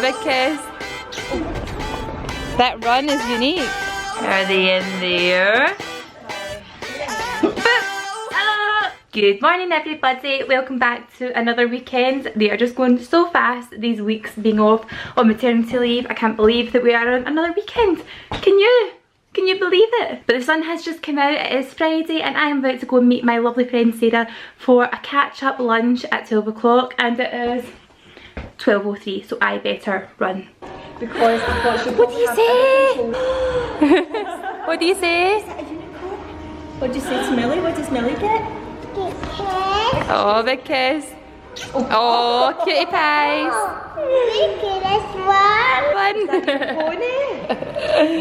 big kiss. That run is unique. Are they in there? Good morning everybody, welcome back to another weekend. They are just going so fast, these weeks being off on maternity leave. I can't believe that we are on another weekend. Can you believe it? But the sun has just come out, it is Friday and I am about to go and meet my lovely friend Sarah for a catch-up lunch at 12 o'clock and it is 12:03, so I better run. Because what do you say? What do you say? What do you say to Millie? What does Millie get? Oh, big kiss. Oh, cutie pies.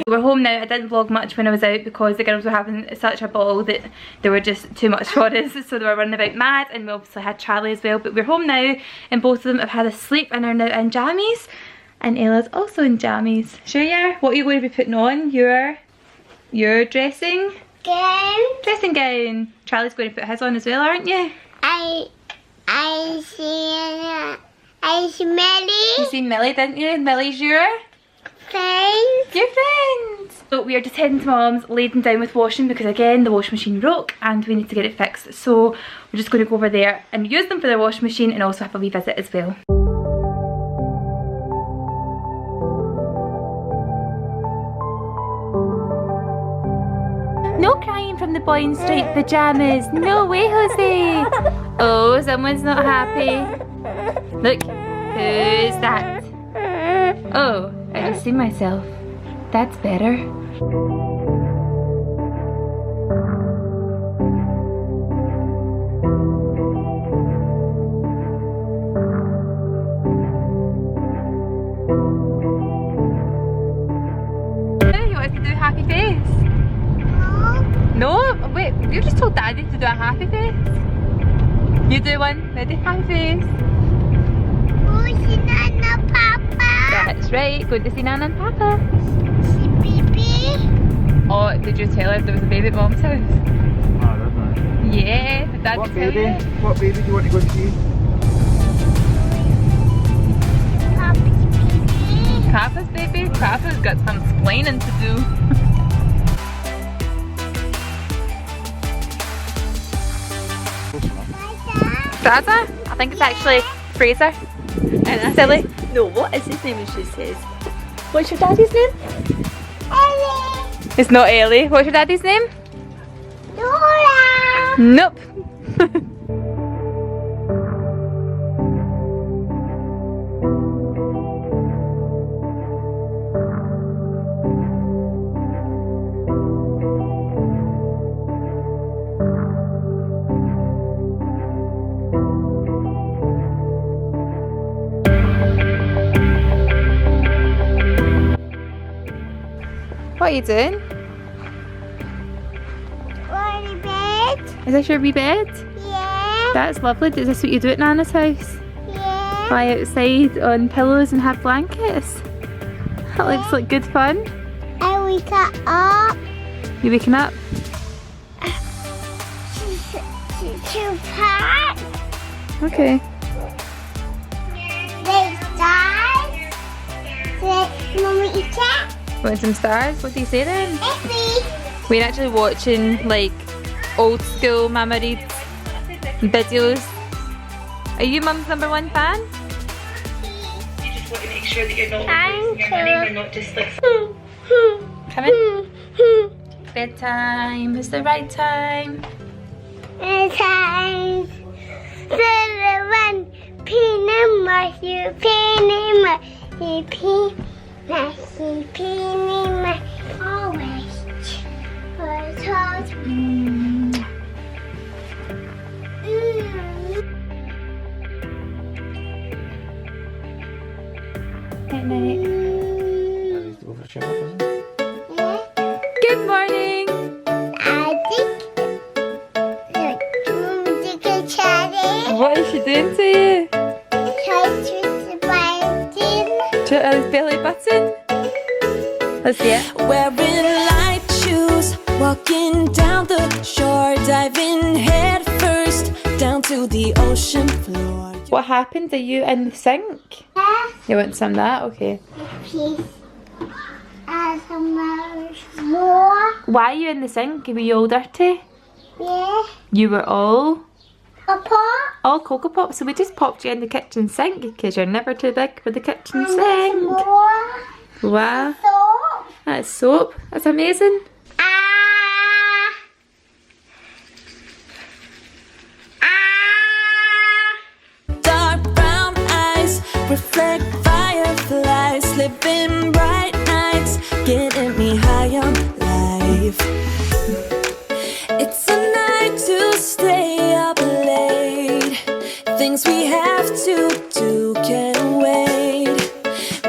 We're home now. I didn't vlog much when I was out because the girls were having such a ball that they were just too much for us, so they were running about mad, and we obviously had Charlie as well, but we're home now and both of them have had a sleep and are now in jammies, and Ella's also in jammies. Sure you are? What are you going to be putting on? Your dressing gown. Charlie's going to put his on as well, aren't you? I see Millie. You seen Millie, didn't you? Millie's your Friend. your friend. So we are just heading to Mum's, laden down with washing because again the washing machine broke and we need to get it fixed. So we're just going to go over there and use them for the washing machine and also have a wee visit as well. No crying from the boy in striped pajamas. No way, Jose. Oh, someone's not happy. Look, who's that? Oh, I just see myself. That's better. He wants to do a happy face. No, wait, you just told Daddy to do a happy face. You do one, ready? Happy face. Who's Nana Papa? That's right, going to see Nana and Papa. See Baby. Oh, did you tell her there was a baby at Mom's house? Oh, that's nice. Yeah, did Daddy What tell baby? you? What baby do you want to go see? Papa's baby. Papa's baby? Papa's got some explaining to do. Dada? I think it's actually Fraser. And silly. No, what is his name? And she says, what's your daddy's name? Ellie. It's not Ellie. What's your daddy's name? Dora. Nope. What are you doing? Want a bed? Is this your wee bed? Yeah. That's lovely. Is this what you do at Nana's house? Yeah. Lie outside on pillows and have blankets? That looks like good fun. I wake up. You waking up? To park. Okay. They stars. Mommy, eat that. Want some stars? What do you say then? Effie. We're actually watching like old school Mama Reid videos. Are you Mum's #1 fan? You just want to make sure that you're not losing your money, you're not just like come in. Bedtime is the right time. Time. One. Peanut mushroom. Peanut mushroom. Peanut always. Night night. Go for a shower, isn't it? Good morning. What is she doing to you? To his belly button? Let's see it. Wearing light shoes, walking down the shore, diving head first down down to the ocean floor. What happened? Are you in the sink? Yes, You want some of that? Okay. please. And some more. Why are you in the sink? Were you all dirty? Yeah. You were all A pot. Cocoa Pop. So we just popped you in the kitchen sink because you're never too big for the kitchen And there's sink. more. Wow. Soap. That's soap. That's amazing. Ah. Ah. Dark brown eyes reflect fireflies, living bright nights, getting me high on life. It's a night to stay up late. Things we have to do can't wait.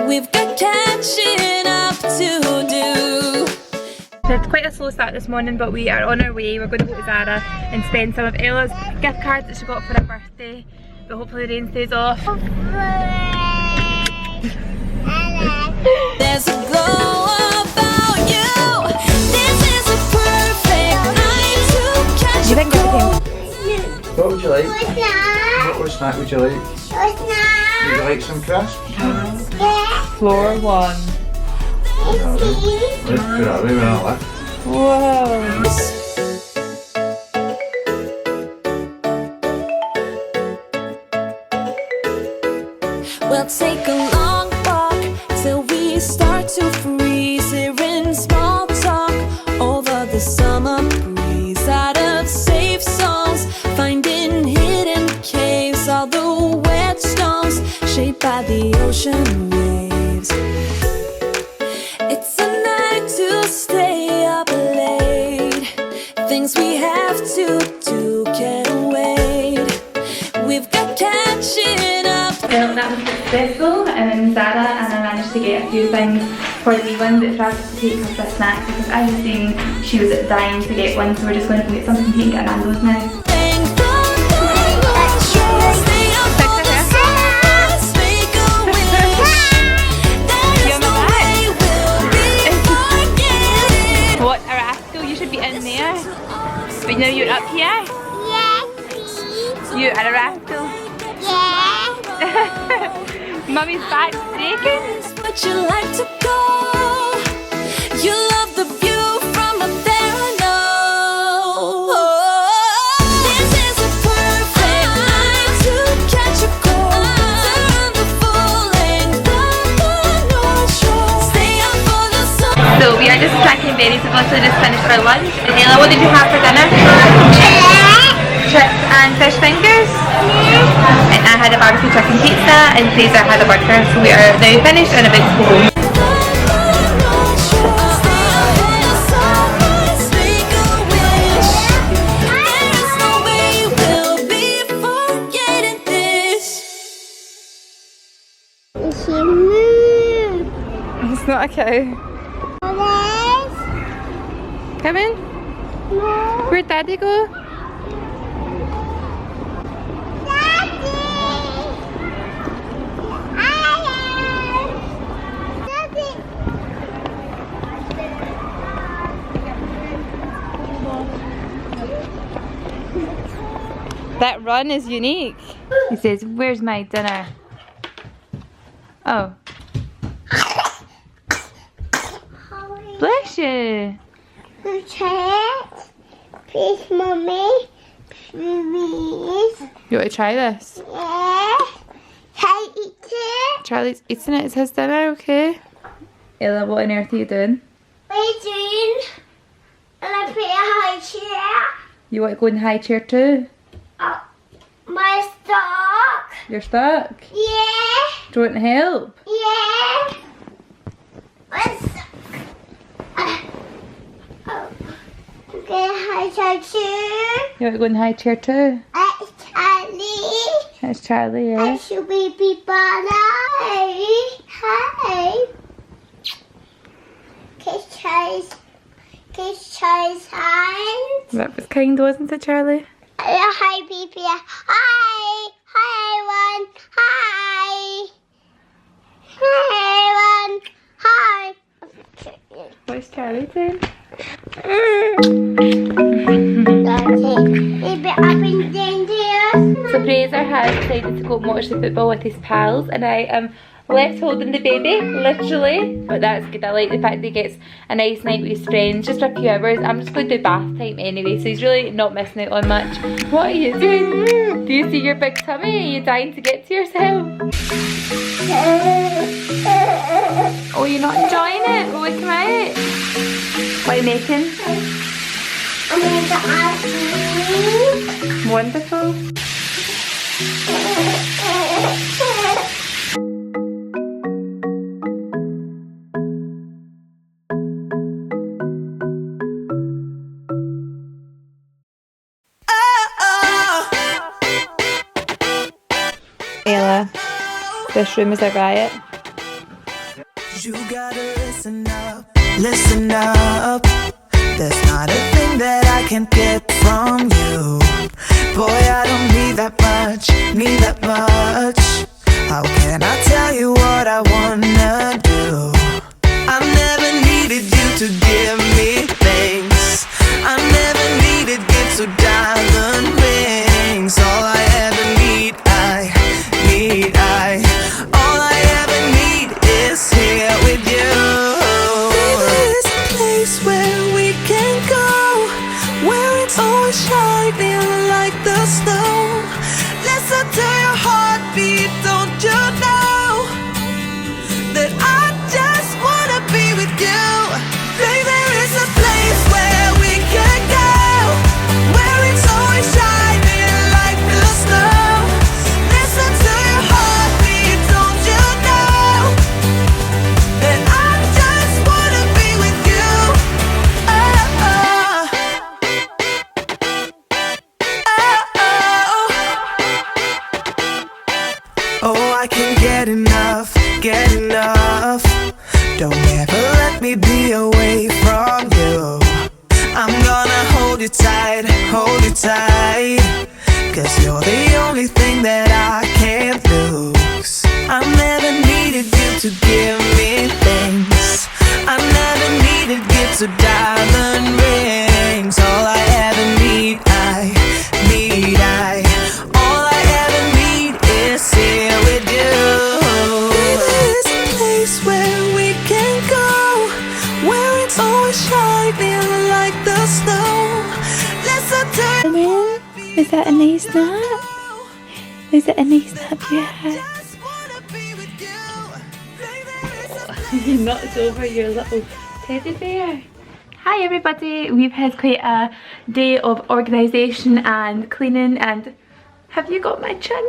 We've got catching up to do. So it's quite a slow start this morning, but we are on our way. We're going to go to Zara and spend some of Ella's gift cards that she got for her birthday. But hopefully the rain stays off. There's a glow about you. This is a perfect night to catch You a think cold. What would you like? What's that? What snack would you like? What's that? Would you like some crisps? Yeah. Floor one. It's Let's put it away when I left. Whoa. We'll take a long walk till we start to freeze. Hearing small talk over the summer breeze. Out of safe zones, finding hidden caves. All the wet stones shaped by the ocean waves. It's a night to stay up late. Things we have to do can't wait. We've got catching up. Well, that was successful in Zara, and I managed to get a few things for the wee one, but Frav has to take her for a snack because I was saying she was dying to get one, so we're just going to go get something to eat at Nando's now. What a rascal, you should be in there. But now you're up here. Yes, please. You are a rascal. Yeah. Mummy's back shaking. But you like to go. You love the view from up there, I know. This is a perfect night to catch a cold. Turn the full length of the North Shore. Stay up for the sun. So we are just cracking berries. We've literally just finished our lunch. Ella, what did you have for dinner? Chips and fish fingers. And I had a barbecue chicken pizza, and Fraser had a burger. So we are now finished and about to go home. She moved. It's not a cow. Yes. Come in. No. Where'd Daddy go? Daddy. I am. Daddy. That run is unique. He says, "Where's my dinner?" Oh, bless you. Check. Please, mommy. Please. You want to try this? Yeah. Can I eat it? Charlie's eating it. It's his dinner, okay? Ella, what on earth are you doing? What are you doing? And I put a high chair. You want to go in high chair too? My stock. You're stuck. Yeah. Do you want help? Yeah. I'm stuck. Okay, high chair too. You want to go in high chair too? It's Charlie. That's Charlie, yeah. I should be Bana. Hey. Hi. Kiss Charlie's hand. That was kind, wasn't it, Charlie? Hi, Pee-Pee. Hi. Hi, everyone. Hi. Hi, everyone. Hi. What's Charlie doing? Okay. Maybe I've been dangerous. decided to go and watch the football with his pals, and I am left holding the baby, literally. But that's good. I like the fact that he gets a nice night with his friends, just for a few hours. I'm just going to do bath time anyway, so he's really not missing out on much. What are you doing? Do you see your big tummy? Are you dying to get to yourself? Oh, you're not enjoying it? Will we come out? What are you making? I'm going to ask you. Wonderful. Ayla, this room is a riot. You gotta listen up, listen up. There's not a thing that I can't get from you. Boy, I don't need that much, need that much. How can I tell you what I wanna do? I never needed you to give me things. I never needed gifts or diamond rings. All I ever need, all I ever need is here with you. There's a place where we can go, where it's always shining like the snow. Listen to your heartbeat, don't you know that I just wanna be with you. Baby, there is a place where we can go, where it's always shining like the snow. Listen to your heartbeat, don't you know that I just wanna be with you. Oh, I can't get enough, get enough. Don't ever let me be away from you. I'm gonna hold you tight, hold you tight. 'Cause you're the only thing that I can't lose. I never needed you to give me things. I never needed gifts or diamond rings. All I ever need, all I ever need is here with you. There's a place where we can go, where it's always shining like the snow. Listen to Hello? Is that a nice nap? Is it a nice nap you had? You knocked over your little teddy bear. Hi everybody, we've had quite a day of organisation and cleaning, and have you got my chin?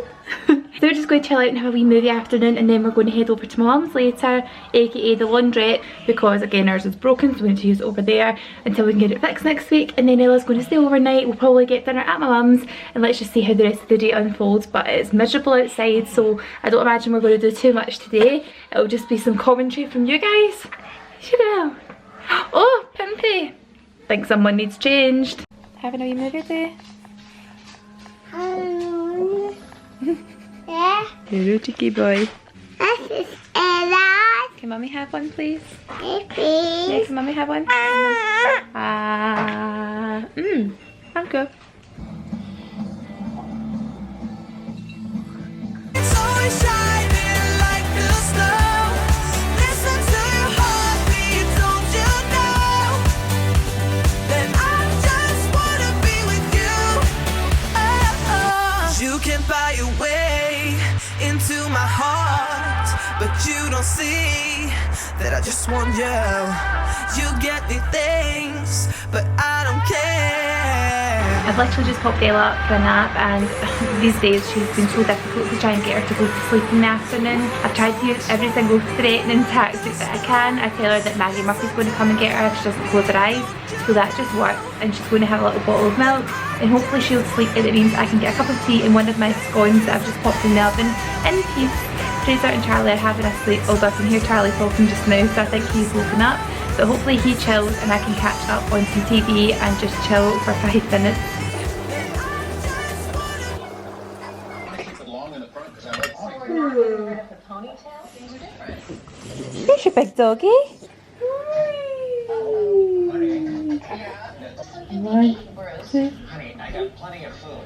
So we're just going to chill out and have a wee movie afternoon, and then we're going to head over to my mum's later, aka the laundrette, because again ours is broken, so we need to use it over there until we can get it fixed next week. And then Ella's going to stay overnight. We'll probably get dinner at my mum's, and let's just see how the rest of the day unfolds. But it's miserable outside, so I don't imagine we're going to do too much today. It'll just be some commentary from you guys. Chanel. Oh, Pimpy. Think someone needs changed. Having a wee movie day? Yeah, Hello, cheeky boy. this is Ella. Can mummy have one, please? Hey, please. Yeah, can mummy have one? Thank you. it's always shining like the snow. Listen to your heartbeat, don't you know that I just wanna be with you. You can buy your way into my heart, but you don't see that I just want you. You get me things, but I don't care. I've literally just popped Ella up for a nap, and these days she's been so difficult to try and get her to go to sleep in the afternoon. I've tried to use every single threatening tactic that I can. I tell her that Maggie Murphy's going to come and get her if she doesn't close her eyes, so that just works, and she's going to have a little bottle of milk, and hopefully she'll sleep, and it means I can get a cup of tea and one of my scones that I've just popped in the oven in peace. Fraser and Charlie are having a sleep, although I can hear Charlie talking just now, so I think he's woken up. But hopefully he chills and I can catch up on some TV and just chill for 5 minutes. There's your big doggy. One, two. Honey, I got plenty of food.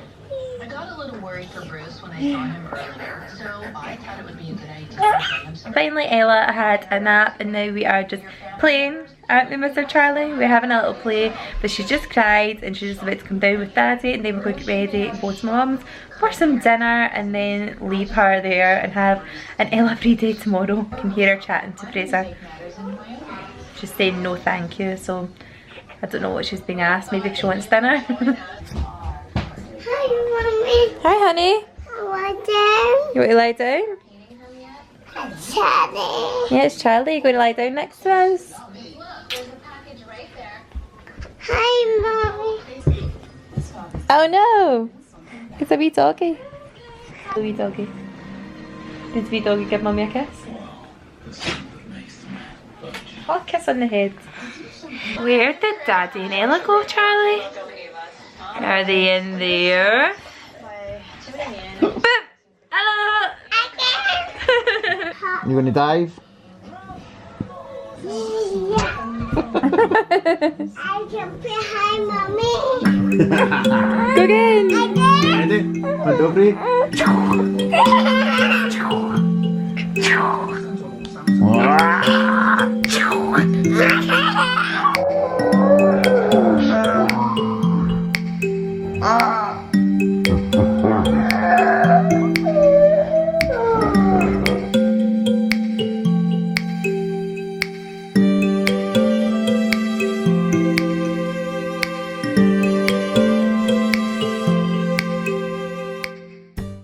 I got a little worried for Bruce when I saw him earlier, so I thought it would be a good idea to bring him some. Finally, Ella had a nap, and now we are just playing, aren't we, Mr. Charlie? We're having a little play, but she just cried, and she's just about to come down with Daddy, and then we're going to get ready and go to my mum's for some dinner, and then leave her there and have an Ella-free day tomorrow. You can hear her chatting to Fraser. She's saying no thank you, so I don't know what she's being asked. Maybe she wants dinner. Hi, Mommy. Hi, honey. Lie down. You want to lie down? Charlie. Yeah, it's Charlie. You going to lie down next to us? Hi, Mommy. Oh no! It's a wee doggy. A wee doggy. Did the wee doggy give Mummy a kiss? Oh, kiss on the head. Where did Daddy and Ella go, Charlie? Are they in there? Boop! Hello! You gonna dive? Yeah. I can say hi, Mommy. Go again! Again. Ready? One, two, three.